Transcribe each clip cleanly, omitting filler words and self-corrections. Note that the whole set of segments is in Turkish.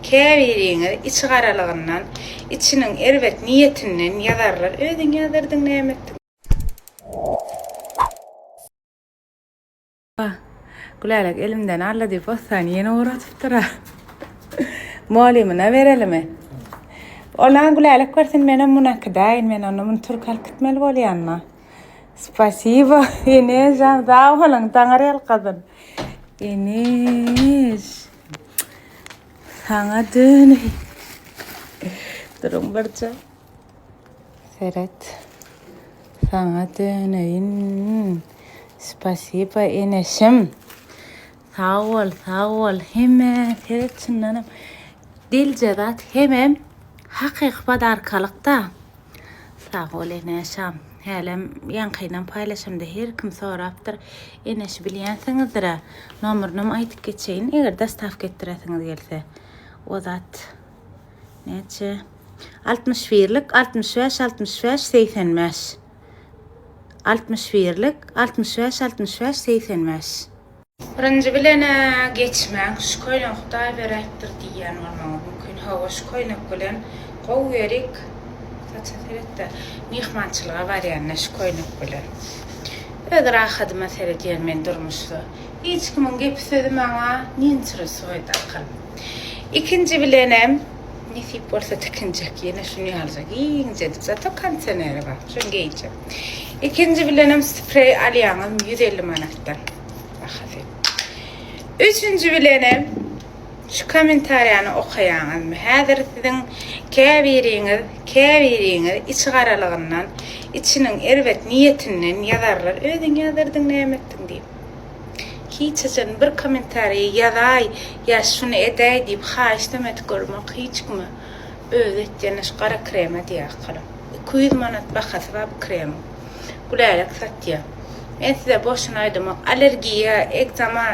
käbiriňiz içi garalygyndan, içiniň erbet niyetinden ýazarlar. Özüň ýazardın nämetdi. Gülalek elimden alla diýip osany ýene uğratyp durar. Muallimine berelimi? Olan Gülalek görsen menem munakdaýyn, men onu mun türkal kitmeli bolýanma. Spasibo, Enes, sağ olun, taňaryl kadın. Enes, sana döney. Durun birçe. Seret, sana döneyin. Spasibo Enes'im. Sağ ol. Hemen Seretçinlenim. Dilce zat hemen hakikat arkalıkta. Sağ ol Enes'im. Hälem ýankyňdan paýlaşamda her kim sorapdyr. Enes bilýänsiňizdir. Nomeryny aýtyp geçeýin. Eger dastaw etdiresiňiz gelse. O zat neçe? 61lik 65 85 65. 65 85. Birinji bilene geçmek, şu koynak Hudaý beräkdir diýen bolmagy mümkin. Hawa şu koynak bilen gowy berik. Saçaterette mihmançylyga barýan şu koynak bilen. Öder ahadyma seredýän men durmuşdy. Hiç kimin gep sözi maňa ninçiri soýdy akal. İkinji bilenem nesip bolsa tekinjek ýene şunu ýaljak. Iňje zata kanseneri bar. Şunu geýje. İkinji bilenem sprey alýaňyz 150 manatdan. Bahasy. Üçüncü bilenem şu komentariyany okaýaňyzmy? Häzir siziň käbiriňiz içi garalygyndan, içiniň erbet niyetinden ýazarlar. Özüň ýazardyň nämetdiň diýip. Hiççe bir komentary ýazaý, ýa şunu edäý diýip haýyşdamet görmek hiç kimi öz etýän gara krema diýär. 200 manat bahasy bar bu krem. Gülalek satýar. Men size boşuna aýdym, alergiýa, egzama,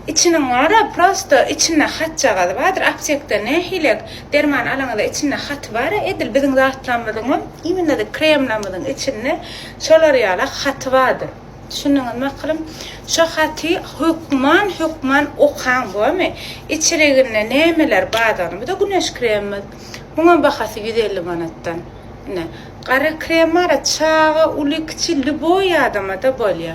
İçinin ara prosto içine hat çağadı vardır. Aptekde ne hilek derman alaňyzda içine hat var. Edil biziň zatlanmadyň, iňinde de kremlamadyň içine şolar ýala hat vardır. Şunuň makalym şu haty hukman okan bolmy? İçereginde nämeler bardygyny, bu da güneş kremi. Buňa bahasy 150 manatdan. Ne? Gara kremara çağa ulikçi liboy adama da bolýar.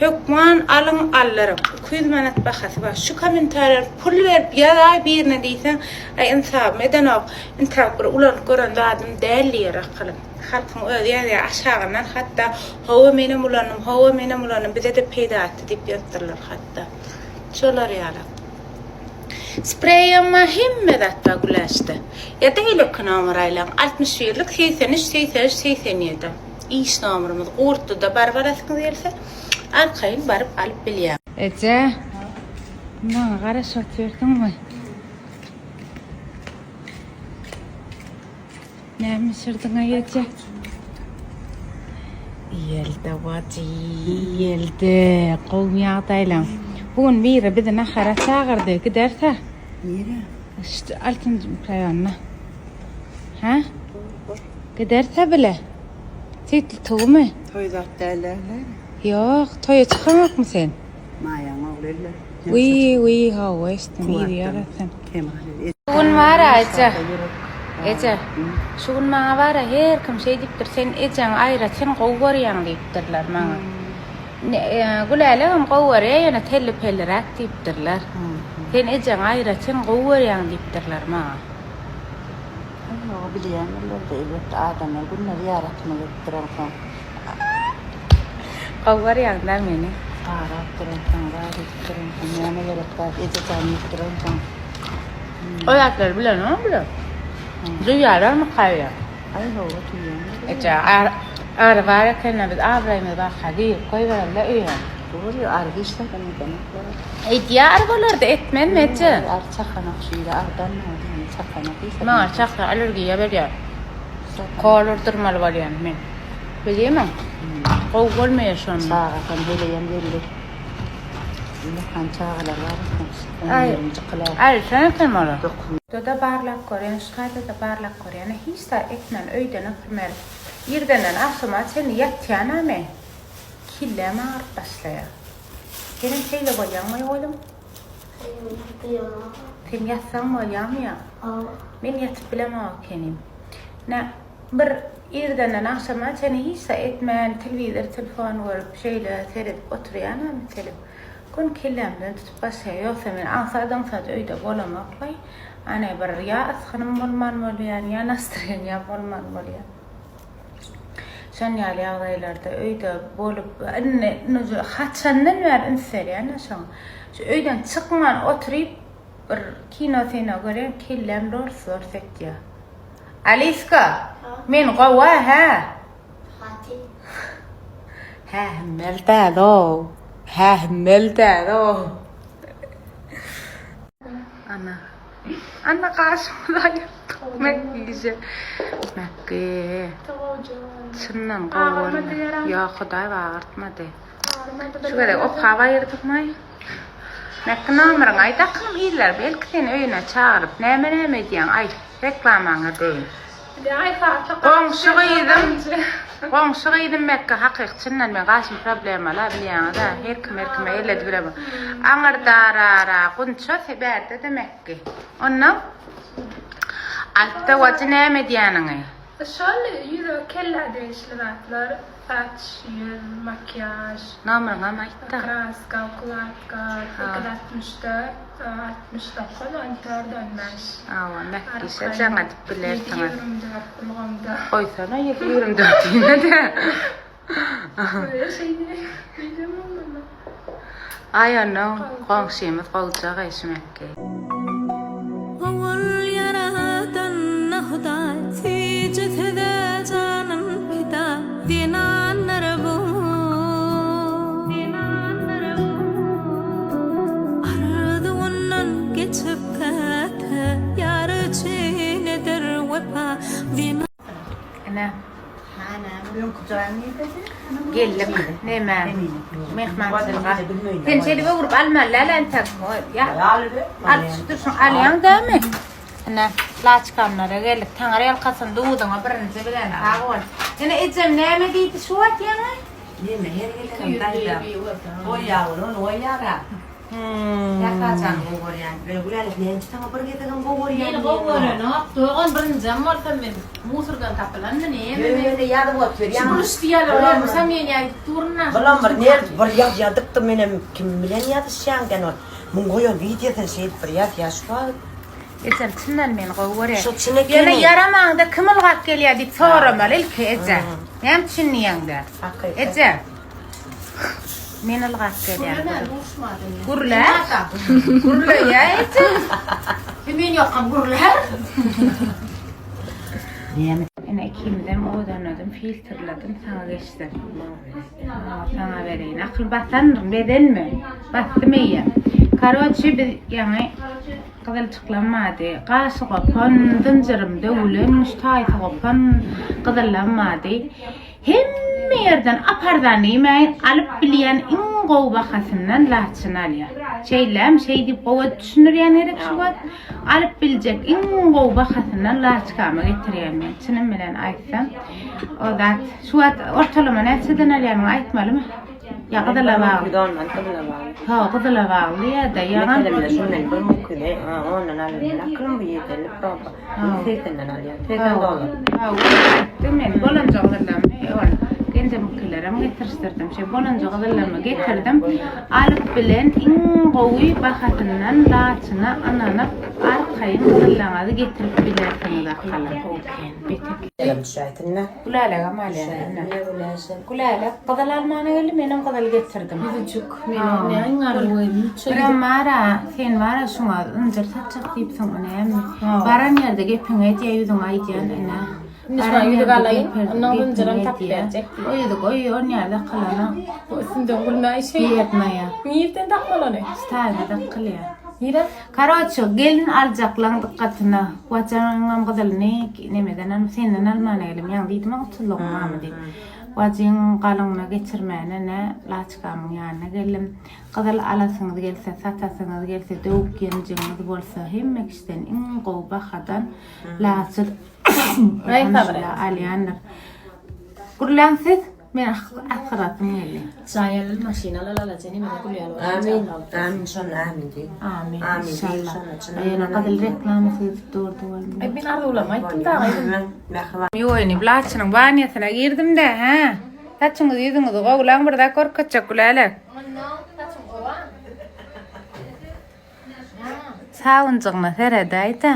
Hükman alın allarım. 200 manat bahası var. Şu komentarlar pul verip ya birine diýsen, ay insaf eden ok. İntap ulan gören adım dälliýär akalım. Halkyň özi ýa aşağından hatta hawa menem ulanım bize de peýda etdi diýip ýetdirler hatta. Şolar ýaly. Spreyem himmedat da güläşdi. Ya da ile kanamaraylan 61lik 83 İş nomerimiz ortada barbarasynız gelse arkayın barıp alıp bilýär. Ece, bana gara şatýardyňmy? Näme sırdyňa ýetjek? Ýelde wati, ýelde, gowmýa taýlan. Bugün biri bizi nahara çağırdı, giderse. Nere? İşte altın rayonuna. Ha? Giderse bile. Titli tuğu mu? Toydak derlerler. Yok, toya çıkamak mı sen? Mayan oğluyla. Uy, hava işte, bir yarasın. Kemal. Şugun var ha, Ece. Şugun bana var ha, her kim şey deyiptir, sen Ece'nin ayra, sen qovvaryan deyiptirler bana. Gülalem qovvarya, yana telli pellirak deyiptirler. Sen Ece'nin ayra, sen qovvaryan deyiptirler bana. Ama bilýänler de elbette adamlar bunlar yaratmak etdiren. Qovvaryan der meni. Qarap duran, näme gerek bar, Ece tanıýdyran. Oyaklar bilen o bilen. Duyarlar mı kayya? Ay hawa tuýan. Ece arvara kana biz abraymy ba hadi koyberler öýän. Doğru argışta kanı. Diyar bolar da etmen mi Ece? Arçaqanak şeýle ardan çaqanak. Ma çaqsa alergiýa berýär. Kolurdurmaly bolýan men. Bilýärmi? Gow bolmaýar şonu. Sağatan helýän belli. Ýene kançagalar bar. Ay, sen kelmeli. Doda barlak görýän, şahada da barlak görýän. Hiç da etmen öýden öpmeli. Ýerdenden aşama sen ýatýanamy. Killeme arpaşlaýar. Senin teýle bolýanmy oýlum? Sen yatsan mı olayam ya? Men yatıp bilemem kenim. Ne bir irden akşama seni hiç etmeyen telefon görüp şeyle seyredip oturuyan mesela. Kun kellemden tutup basıyor yoksa men ansadan sadece öyle bolamak vay. Ana bir ya ashanım bolman yani ya nastırın ya bolman bolyan. Sen yali ağlaylarda öyle bolup anne nuzu haçandan var inser yani şan. Şu öyden çıkman oturup bir kino seyna göre kellem doğru sektiya. Aliska, men qawwa ha. Ha meltado. Ha meltado. Ana karşımda Mekkiyse. Mekki. Sınnan qawwan. Ya Xuday bağırtmadı. Şu kadar o hava yırtıkmay. Mekki namarın aydaqım iyiler belki seni öyüne çağırıp neme diyen ay reklamana deyin. Qonşuğuydım Mekki haqiqçından men qaşım problemalar bilýän da her kim eýledi bilemem. Aňardara qunça sebärde de Mekki. Ondan altta wajy näme diýäniňi? Şöyle yüzü kelle değiştirenler, saç, yüz, makyaj, Namrına maýtda. kraska, kulakka, 64, 69, 14 dönmez. Awa Mekki şeýle dip bilersiň. 24 kulağımda. Qoýsana 24 diýene de. Böyle şeydi, bilmiyorum ama. Ay ana qonşymyz gowjak eşi Mekki. Ana Bugün kucağın geldik neme mehmançılığa. Sen şöyle bir grup almalar lan takma ya. Al dursun alyan da mı? Ana laçkamlara geldik. Taňary ýalkasyny duýdyňa birinji bilen agol. Ene ejem näme diýdi şu wat ýa-ni? Neme her gelen dayda. O yavrum o yara. Yakacan gogoryan. Böyle gülelik ne çıtama bir getigen gogoryan. Meni gogoryan toğan birinji jammardan men musurdan tapylan näme? Böyle ýadyp otur. Şuruş diýerler olmasa men ýa turna. Bilen bir ner bir ýat ýadypdy menem kim bilen ýatysýan genol. Mun goýan videodan şeýip bir ýat ýaşwa. Ejem çyndan men gowurya. Şu çine Ýene kelin. yaramağında kim ılgap gelýär diýip soramaly ilki ejem. Näme düşünýäňde? Ejem. Men ılgap gelýär. Gurla. Gurla ýa ejem. Men ýokam gurlar. Näme? Ene ikimizem odanladım, filtrladım, sana geçtim. Sana vereyim. Akıl basanırım, bedenmi? Bastım iyi. Karoçi bir yani kızılçıklanmadı. Qaşı qopan, dıncırım dövülün, müştahisi qopan kızıllanmadı. Hemme yerden apardan yemeğin alıp bilýän iň gowy bahasından laçyn alýar. Şeýlem şey diýip gowa düşünür ýa-ni şu wat alıp biljek iň gowy bahasından laçkama getirýän men. Çynym bilen aýtsam, o zat şu wat ortalama näçeden alýan aýtmalymy? Ya gıdıla bağlı. Ondan gıdıla bağlı. Ha gıdıla bağlı ya da yalan. Mesela şundan bir mukule, ondan alın. Akılım bu yeterli proba. Seytinden alıyor. Seytinden olur. Ha o men bolanca gıdılamı gence mukulelerimi getiriştirdim. Bolanca gıdılamı getirdim. Alıp bilen iň gowy bahasından laçyna ananıp arkayın gıdılaňyzy getirip bilersiňiz akalar. Selam şahitine. Kulala gamalana. Kulala qadal almana geldi menem qadal getirdim. Yüzücük men ne aňarlyň. Biram mara sen vara şuňa ınjyr satjak diýip soň näme? Baran ýerde gepiň etýär ýüzüň aýdýan ene. Nişma yüzü galayın. Ondan ınjyram tap berjek. Oy on ýerde qalana. O üstünden gulmay şey. Ýetmäýär. Niýetten takmalany. Stadda qilýar. Nira? Karoçy gelin aljaklaň dikkatyna. Wajaňam gydalny nemeden senden almana gelim. Ýa diýdim atlygymy diýip. Wajyň galyňyna geçirmäne laçkamyň ýanyna gelim. Gydal alasyňyz gelse, satasyňyz gelse, döwüp genjiňiz bolsa hemme kişiden iň gowy bahadan laçyl. Ay habar. Alýanlar. Gurlansyz Men akhiratım geldi. Sayalım maşinalar alacağını bana kulüyor. Amin. Amin. Şonu amin değil. Amin. Amin. İnşallah. Şonu Ayana kadar reklamı kıyıp durdu. Ben arulamaydım da. Yoyni blaçının baniyasına girdim de ha. Taçınız yüzünüzü qoğulan burada korkutacak kulala. Sağıncığına seredaydı.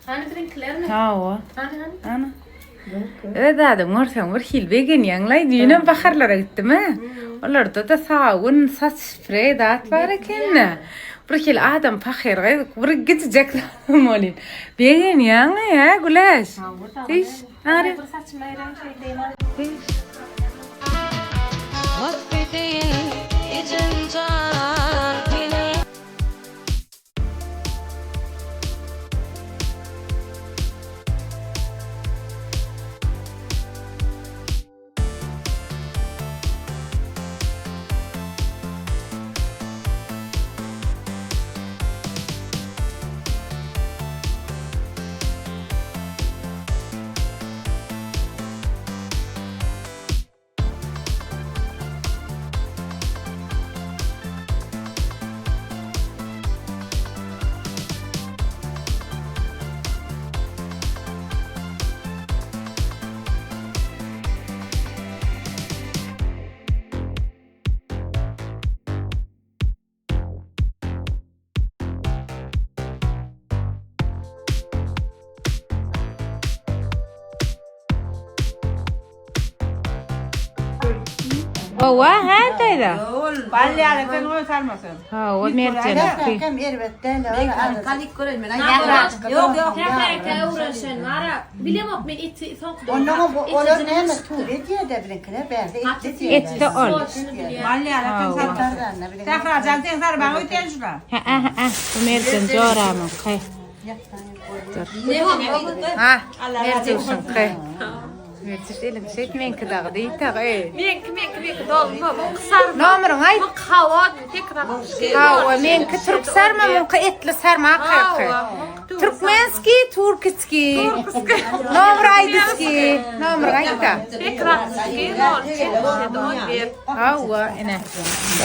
Hani drinkler mi? Ha o. Hani. Ana. Ödadım morsan bir hilbegen yanlay düğüne bakarlara gittim ha. Onlar da sağın saç sprey dağıt var ekenne. Bir hil adam fakir gaydı bir gidecek molin. Begen yanı ya gulaş. Diş. Nare. Diş. Owa hantayda. Balli ala sen onu sarmasın. Ha o mercene. Hem elbette öyle. Kalık görün. Yok yok. Tekrar uğraşan var. Bilemem ben eti son Onun bu olur ne mi tuğle diye de bilinkine verdi. Et de ol. Balli ala sen sarmasın. Tekrar sen sar ben öten şuna. Ha. Bu mercen joramın kay. Ne var? Ha. Mercen kay. Mercen elim şey men kıdağı değil ta ey. Mek bu kısar. Nomerun ay. Bu kavat tekrar. Ha o men ki Türk sarma mı ki etli sarma kay. Türkmenski, Turkski. Nomer aydiski. Nomer ayda. Tekrar Ha o ene.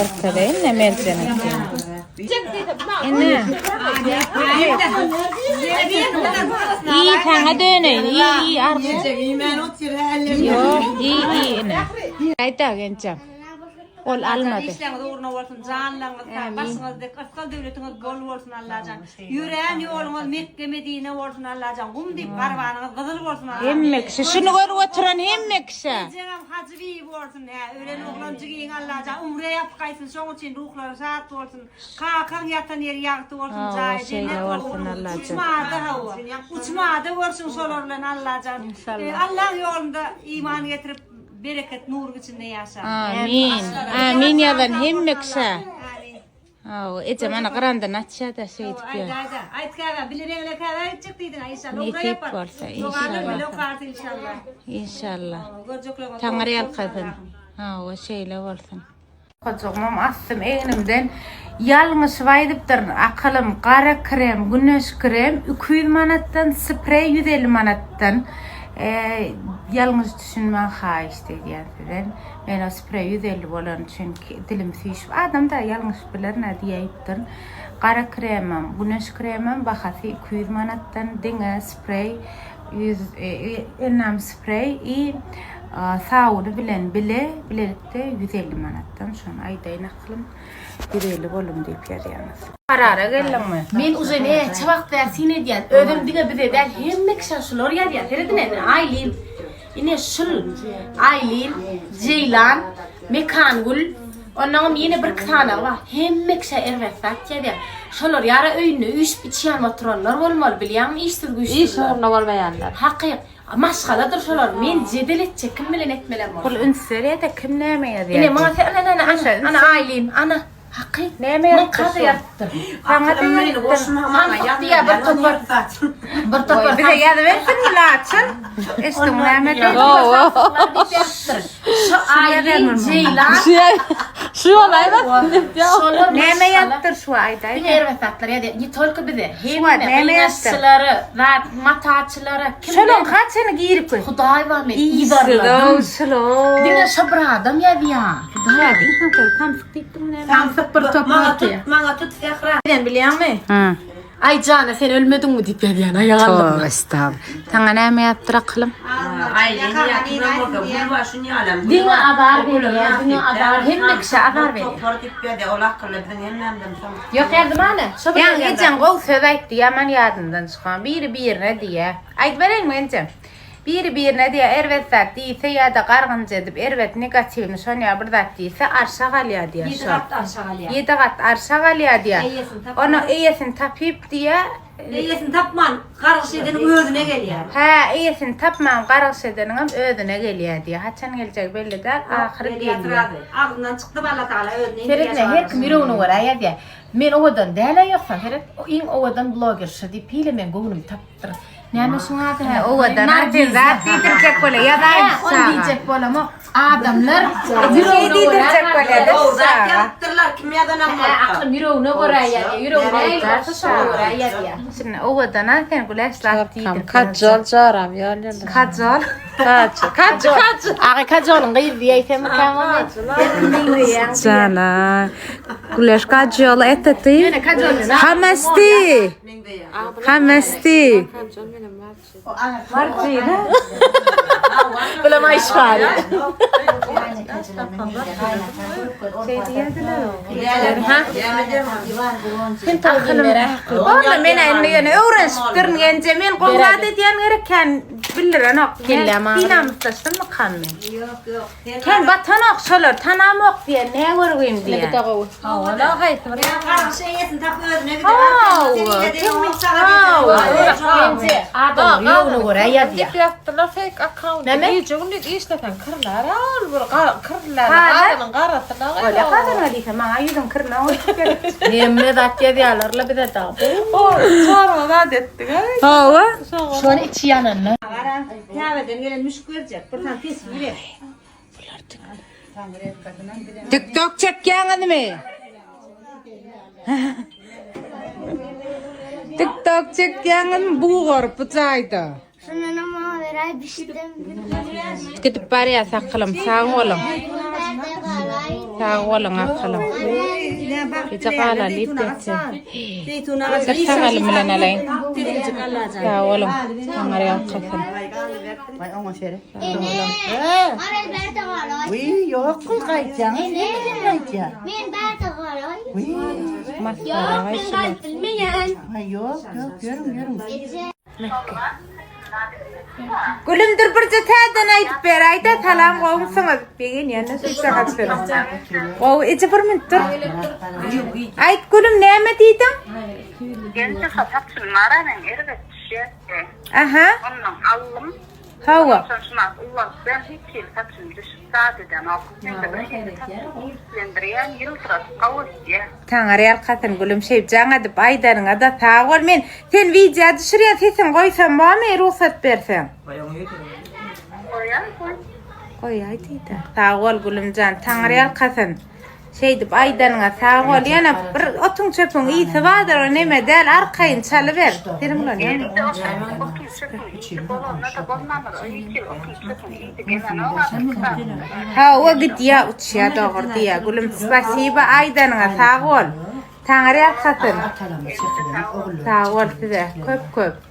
Ortada ene mercen. Ene. İyi tanga döneyin. İyi artık. Yo, iyi ene. Ayda gençem. Ol almadı. İşleriniz uğruna olsun, canlarınız, başınızda kıskal devletiniz bol olsun Allah'can. Yüreğin yolunuz Mekke Medine olsun Allah'can. Kum deyip karvanınız kızıl olsun Allah'can. Hemmekşi, şunu görüp oturan hemmekşi. Cenab Hacı Bey olsun ya. Ölen oğlan çıkayın Allah'can. Umre yapkaysın, şunun için ruhları saat olsun. Kalkan yatan yeri yaktı olsun. Ha, şeyle olsun Allah'can. Uçmadı hava. Uçmadı olsun solarlan Allah'can. Allah yolunda iman getirip bereket nur içinde yaşa. Amin. Amin ya ben hemmekşi. Amin. Ha, ece bana qarandan açada şeydik ya. Ayt kaga bilerenle kaga çıktıydın inşallah. Ne tip varsa inşallah. inşallah. İnşallah. Görcekler. Tanrı yalqasın. Ha, o şeyle olsun. Kocuğum astım eğinimden yalnız vaydıptır akalım qara krem, güneş krem 200 manattan, sprey 150 manattan. Yalnız düşünmen xahiş deydiyen. Ben o sprey 150 bolan çünkü dilim suyuşup. Adam da yalnız bilir ne diyeyiptir. Qara kremim, güneş kremim bahası 200 manattan. Dine sprey, enam sprey sağını bilen bilelikte 150 manattan. Şunu ayda nakılım 150 bolum deyip yarıyamaz. Karara gelin mi? Men uzene çabak dersine diyen ödüm dige bize der hemmek şaşılır ya diyen teredine Aylin yine şul Aylin Ceylan Mekangul ondan yine bir tane var hemmek şa ervefat ya diyen şolor yara öyünü üç biçiyan otururlar olmalı biliyor musun işsiz güçsüz İş sorunu olmayanlar. hakkı maşgaladır şolor men cedelet çekim bilen etmeler var Kul ünseriye de kim nemeye diye. yine mağaza ana Aylin ana hakkı nemeye men kaza yaptır Sana diyor. Hanfık diye bir topar bir topar Bize yardım etsin mi laçın? İşte Mehmet. Şu Aylin, Ceylan. Şu olaylar. Şolu Neme yattır şu ayda. Bir ervetler ya de tolku bize. Şu an neme yattır. Hemmeşçileri, mataçıları. Şolon kaçını giyirip koy. Huday var mı? Slow, slow. Dine şabra adam ya diya. Huday. Tam sıfır top atıyor. Mana tut Zehra. Sen biliyor musun? Hı. Ay canım sen ölmedin mi deyip yani ayağınla. Tövbe estağfurullah. Tana neme yaptıra kılım. Aylin yakına orada bu var şu niye Dine abar veriyor. Dine abar. Hem kişi abar veriyor. Tortip bir de ola kıldı hem Yok yardım anne. Şabra Yani geçen kol söbekti yaman yadından çıkan. Biri birine diye. Ayt vereyim mi geçen? Biri birine diye ervetler değilse ya da kargınca edip ervet negatifini sonuya burada değilse arşa kalıyor diye. 7 kat aşağı ya. 7 kat arşa kalıyor diye. İyisin, tapma. Onu iyisin tapip diye. Neyesin tapman karış edenin özüne geliyor. Ha iyisin tapmam karış edenin özüne geliyor diye. Haçan gelecek belli der. Ahırı geliyor. Ağzından çıktı balla ta'ala özüne. Ferit ne her kim yürüğünü var ya diye. Men ovadan değerli yoksa Ferit. İn ovadan blogger şu deyip hile men goğunum taptır. Ne şuna da O da nerede zaten diyecek böyle ya da on diyecek böyle ama adamlar şey diyecek böyle de sağa. Yaptırlar kimyadan aklım yürüğünü var ya yürüğünü var ya diye. Şimdi o da nereden güleşler diyecek. Kacol caram ya. Kacol. Kacol. Ağay kacolun gıyır diye ifem kanalım. Cana. Güleş kacol eteti. Yine kacolun. Hamesti. Hamesti. Böyle ma iş var. Sen tabii Orada men yani öğrençtirin gence men qoğladı diyen gereken bilir ana. Binamızdaştın mı kanmen? Ken batan okşalır, tanam ok diye ne görgüyüm diye. Ola hayt. Karış yesin tap özüne bir de. Bence adam yürüğünü var ya diye. Yaptılar fake account. Ne? İyice onu işleten kırlar. Al bu kırlar. Ha, Adamın karasına. Öyle kadın hadi tamam ayudun kırna o. Nemre dat ya diyorlar bir de daha. Sonra da dettik. Hava. Şu an içi yanında. Taveden gelen müşk verecek. Buradan pis bile. TikTok çekken mi? TikTok çekken bu gorputaydı. Sana nama veray biştim. Gidip bari ya sakalım sağ olun. Sağ olun akalım. Hiç akala lipete. Sakalım bilen alayım. Sağ olun. Tangar ya kafın. Vay ama şere. Ara berta garay. Uy yok kul kayacağım. Ne kayacağım? Men berta garay. Uy. Maskara var şimdi. Bilmeyen. Ay yok görüm. Gülümdür bir cetadan ayıp ber ayda salam qoğumsunuz. Begin yana sütse kaçırım. O içi bir mintur. Ayıp gülüm neyme deydin? Gençlik satapsın maranın ervetçi. Aha. Ondan aldım. Hava. Sonra Allah ben hiç yıl satın düşüp sadeden aldım. Ben de böyle yüzlendiriyen yıldırız kavuştu. Tangar yal katın gülüm şeyip cana dip aydarına da sağ ol men. Sen video düşürüyen sesin koysan bana mı ruhsat versen? Koyan koy. Koy ay deydi. Sağ ol gülüm can. Tangar yal katın. Şey dip aydarına sağ ol. Yana bir otun çöpün iyisi vardır o neme del arkayın çalıver. Derim lan ya. Bir de o otun çöpün içi bolonla da bolmamır. O iki otun çöpün iyiydi gelen oğlan. Ha o gidiyor uçuya doğru diye. Gülüm spasiba aydarına sağ ol. Tangar yal katın. Sağ ol size. Köp köp.